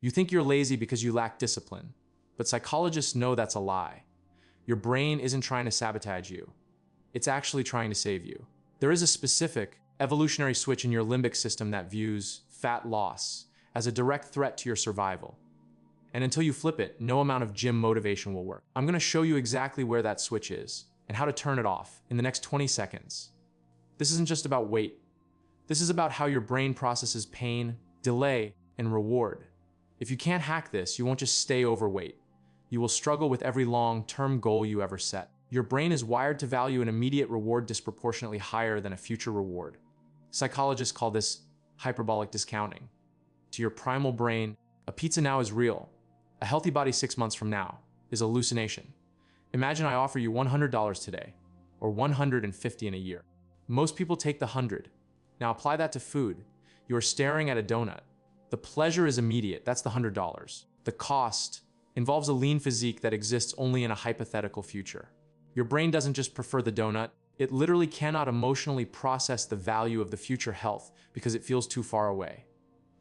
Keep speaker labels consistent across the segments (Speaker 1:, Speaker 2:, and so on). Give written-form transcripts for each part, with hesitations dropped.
Speaker 1: You think you're lazy because you lack discipline, but psychologists know that's a lie. Your brain isn't trying to sabotage you. It's actually trying to save you. There is a specific evolutionary switch in your limbic system that views fat loss as a direct threat to your survival. And until you flip it, no amount of gym motivation will work. I'm going to show you exactly where that switch is and how to turn it off in the next 20 seconds. This isn't just about weight. This is about how your brain processes pain, delay, and reward. If you can't hack this, you won't just stay overweight. You will struggle with every long-term goal you ever set. Your brain is wired to value an immediate reward disproportionately higher than a future reward. Psychologists call this hyperbolic discounting. To your primal brain, a pizza now is real. A healthy body 6 months from now is a hallucination. Imagine I offer you $100 today, or $150 in a year. Most people take the 100. Now apply that to food. You are staring at a donut. The pleasure is immediate, that's the $100. The cost involves a lean physique that exists only in a hypothetical future. Your brain doesn't just prefer the donut, it literally cannot emotionally process the value of the future health because it feels too far away.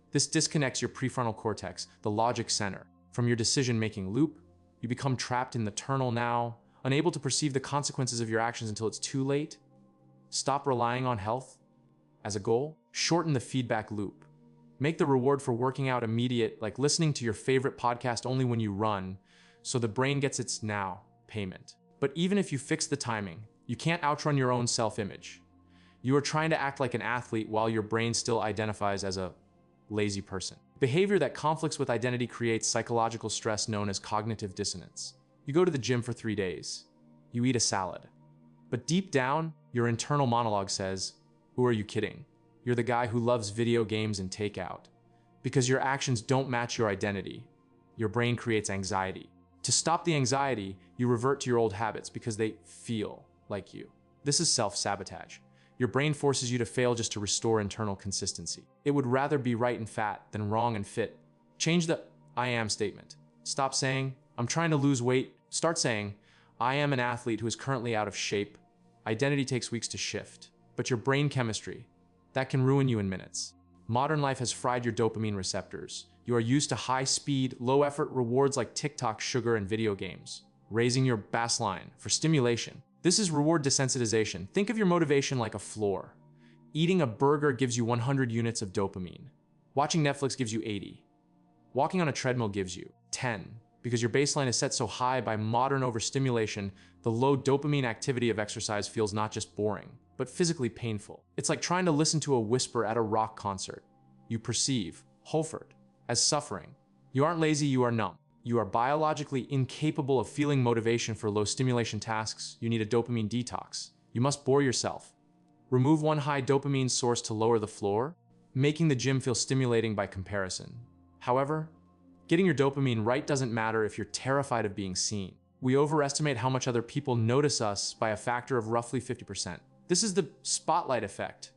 Speaker 1: This disconnects your prefrontal cortex, the logic center, from your decision-making loop. You become trapped in the eternal now, unable to perceive the consequences of your actions until it's too late. Stop relying on health as a goal. Shorten the feedback loop. Make the reward for working out immediate, like listening to your favorite podcast only when you run, so the brain gets its now payment. But even if you fix the timing, you can't outrun your own self-image. You are trying to act like an athlete while your brain still identifies as a lazy person. Behavior that conflicts with identity creates psychological stress known as cognitive dissonance. You go to the gym for 3 days. You eat a salad. But deep down, your internal monologue says, "Who are you kidding? You're the guy who loves video games and takeout." Because your actions don't match your identity, your brain creates anxiety. To stop the anxiety, you revert to your old habits because they feel like you. This is self-sabotage. Your brain forces you to fail just to restore internal consistency. It would rather be right and fat than wrong and fit. Change the "I am" statement. Stop saying, "I'm trying to lose weight." Start saying, "I am an athlete who is currently out of shape." Identity takes weeks to shift, but your brain chemistry, that can ruin you in minutes. Modern life has fried your dopamine receptors. You are used to high-speed, low-effort rewards like TikTok, sugar, and video games, raising your baseline for stimulation. This is reward desensitization. Think of your motivation like a floor. Eating a burger gives you 100 units of dopamine. Watching Netflix gives you 80. Walking on a treadmill gives you 10. Because your baseline is set so high by modern overstimulation, the low dopamine activity of exercise feels not just boring, but physically painful. It's like trying to listen to a whisper at a rock concert. You perceive Holford as suffering. You aren't lazy, you are numb. You are biologically incapable of feeling motivation for low stimulation tasks. You need a dopamine detox. You must bore yourself. Remove one high dopamine source to lower the floor, making the gym feel stimulating by comparison. However, getting your dopamine right doesn't matter if you're terrified of being seen. We overestimate how much other people notice us by a factor of roughly 50%. This is the spotlight effect.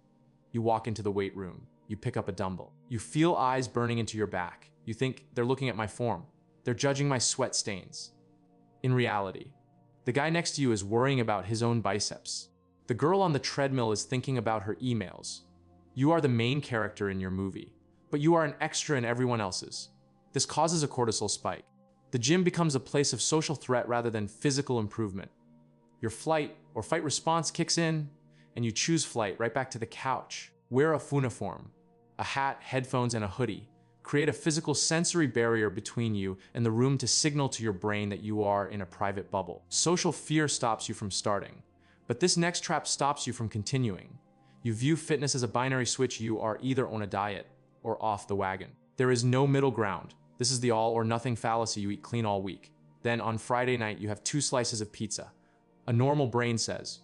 Speaker 1: You walk into the weight room. You pick up a dumbbell. You feel eyes burning into your back. You think, "They're looking at my form. They're judging my sweat stains." In reality, the guy next to you is worrying about his own biceps. The girl on the treadmill is thinking about her emails. You are the main character in your movie, but you are an extra in everyone else's. This causes a cortisol spike. The gym becomes a place of social threat rather than physical improvement. Your flight or fight response kicks in, and you choose flight right back to the couch. Wear a funiform, a hat, headphones, and a hoodie. Create a physical sensory barrier between you and the room to signal to your brain that you are in a private bubble. Social fear stops you from starting, but this next trap stops you from continuing. You view fitness as a binary switch. You are either on a diet or off the wagon. There is no middle ground. This is the all or nothing fallacy. You eat clean all week. Then on Friday night, you have 2 slices of pizza. A normal brain says,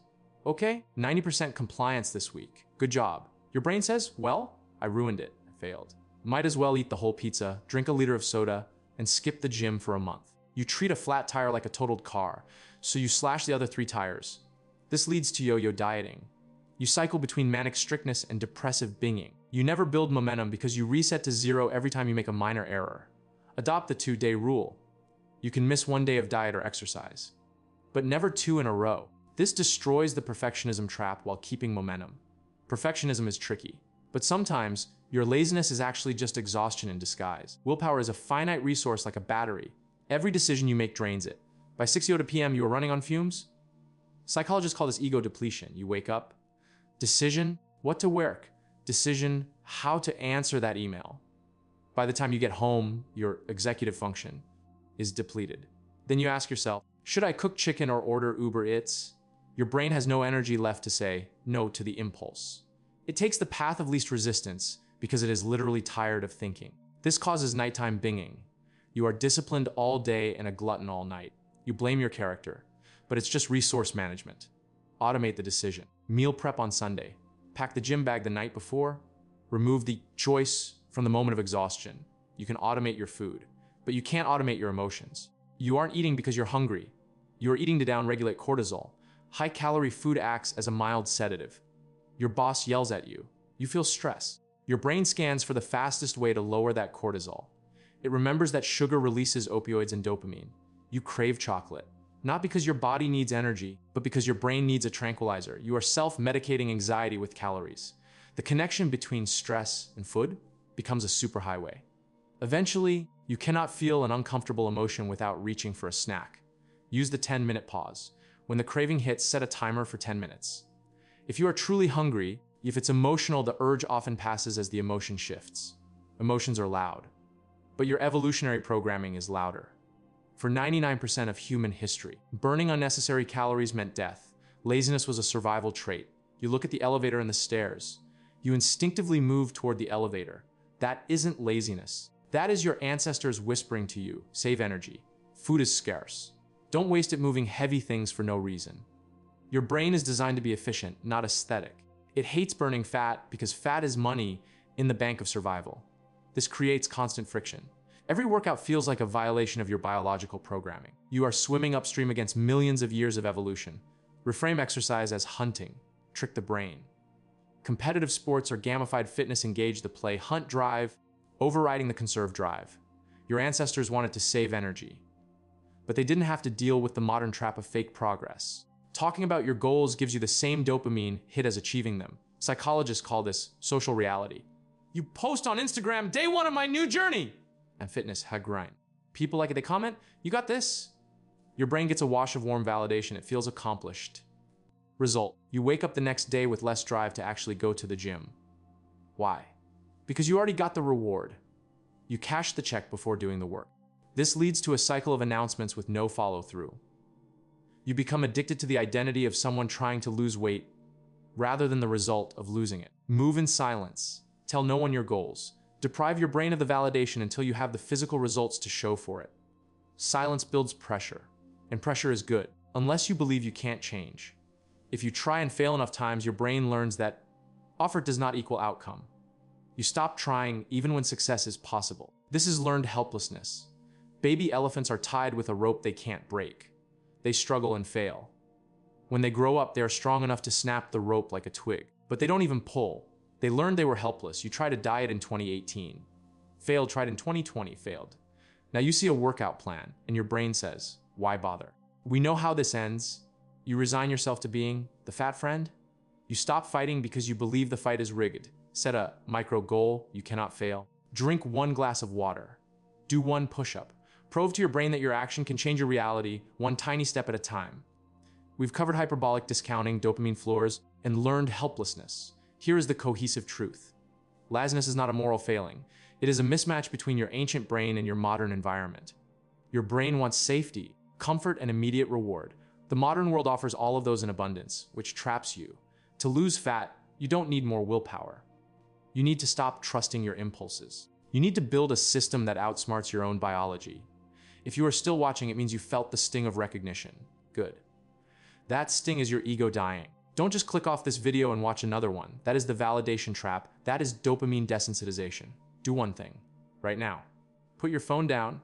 Speaker 1: "Okay, 90% compliance this week. Good job." Your brain says, "Well, I ruined it. I failed. Might as well eat the whole pizza, drink a liter of soda, and skip the gym for a month." You treat a flat tire like a totaled car, so you slash the other 3 tires. This leads to yo-yo dieting. You cycle between manic strictness and depressive binging. You never build momentum because you reset to 0 every time you make a minor error. Adopt the 2-day rule. You can miss 1 day of diet or exercise, but never 2 in a row. This destroys the perfectionism trap while keeping momentum. Perfectionism is tricky, but sometimes Your laziness is actually just exhaustion in disguise. Willpower is a finite resource like a battery. Every decision you make drains it. By 6 p.m., you are running on fumes? Psychologists call this ego depletion. You wake up, decision, what to work, decision, how to answer that email. By the time you get home, your executive function is depleted. Then you ask yourself, should I cook chicken or order Uber Eats? Your brain has no energy left to say no to the impulse. It takes the path of least resistance because it is literally tired of thinking. This causes nighttime binging. You are disciplined all day and a glutton all night. You blame your character, but it's just resource management. Automate the decision. Meal prep on Sunday. Pack the gym bag the night before. Remove the choice from the moment of exhaustion. You can automate your food, but you can't automate your emotions. You aren't eating because you're hungry. You are eating to downregulate cortisol. High-calorie food acts as a mild sedative. Your boss yells at you. You feel stress. Your brain scans for the fastest way to lower that cortisol. It remembers that sugar releases opioids and dopamine. You crave chocolate, not because your body needs energy, but because your brain needs a tranquilizer. You are self-medicating anxiety with calories. The connection between stress and food becomes a superhighway. Eventually, you cannot feel an uncomfortable emotion without reaching for a snack. Use the 10-minute pause. When the craving hits, set a timer for 10 minutes. If you are truly hungry, if it's emotional, the urge often passes as the emotion shifts. Emotions are loud, but your evolutionary programming is louder. For 99% of human history, burning unnecessary calories meant death. Laziness was a survival trait. You look at the elevator and the stairs. You instinctively move toward the elevator. That isn't laziness. That is your ancestors whispering to you, save energy. Food is scarce. Don't waste it moving heavy things for no reason. Your brain is designed to be efficient, not aesthetic. It hates burning fat because fat is money in the bank of survival. This creates constant friction. Every workout feels like a violation of your biological programming. You are swimming upstream against millions of years of evolution. Reframe exercise as hunting. Trick the brain. Competitive sports or gamified fitness engage the play, hunt drive, overriding the conserve drive. Your ancestors wanted to save energy, but they didn't have to deal with the modern trap of fake progress. Talking about your goals gives you the same dopamine hit as achieving them. Psychologists call this social reality. You post on Instagram, day one of my new journey, and fitness grind. People like it, they comment, you got this. Your brain gets a wash of warm validation, it feels accomplished. Result, you wake up the next day with less drive to actually go to the gym. Why? Because you already got the reward. You cash the check before doing the work. This leads to a cycle of announcements with no follow-through. You become addicted to the identity of someone trying to lose weight rather than the result of losing it. Move in silence. Tell no one your goals. Deprive your brain of the validation until you have the physical results to show for it. Silence builds pressure, and pressure is good, unless you believe you can't change. If you try and fail enough times, your brain learns that effort does not equal outcome. You stop trying even when success is possible. This is learned helplessness. Baby elephants are tied with a rope they can't break. They struggle and fail. When they grow up, they are strong enough to snap the rope like a twig, but they don't even pull. They learned they were helpless. You tried a diet in 2018. Failed, tried in 2020, failed. Now you see a workout plan, and your brain says, why bother? We know how this ends. You resign yourself to being the fat friend. You stop fighting because you believe the fight is rigged. Set a micro goal you cannot fail. Drink 1 glass of water. Do 1 push-up. Prove to your brain that your action can change your reality, 1 tiny step at a time. We've covered hyperbolic discounting, dopamine floors, and learned helplessness. Here is the cohesive truth. Laziness is not a moral failing. It is a mismatch between your ancient brain and your modern environment. Your brain wants safety, comfort, and immediate reward. The modern world offers all of those in abundance, which traps you. To lose fat, you don't need more willpower. You need to stop trusting your impulses. You need to build a system that outsmarts your own biology. If you are still watching, it means you felt the sting of recognition. Good. That sting is your ego dying. Don't just click off this video and watch another one. That is the validation trap. That is dopamine desensitization. Do one thing, right now. Put your phone down,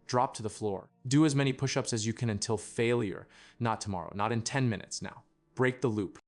Speaker 1: drop to the floor. Do as many push-ups as you can until failure. Not tomorrow, not in 10 minutes now. Break the loop.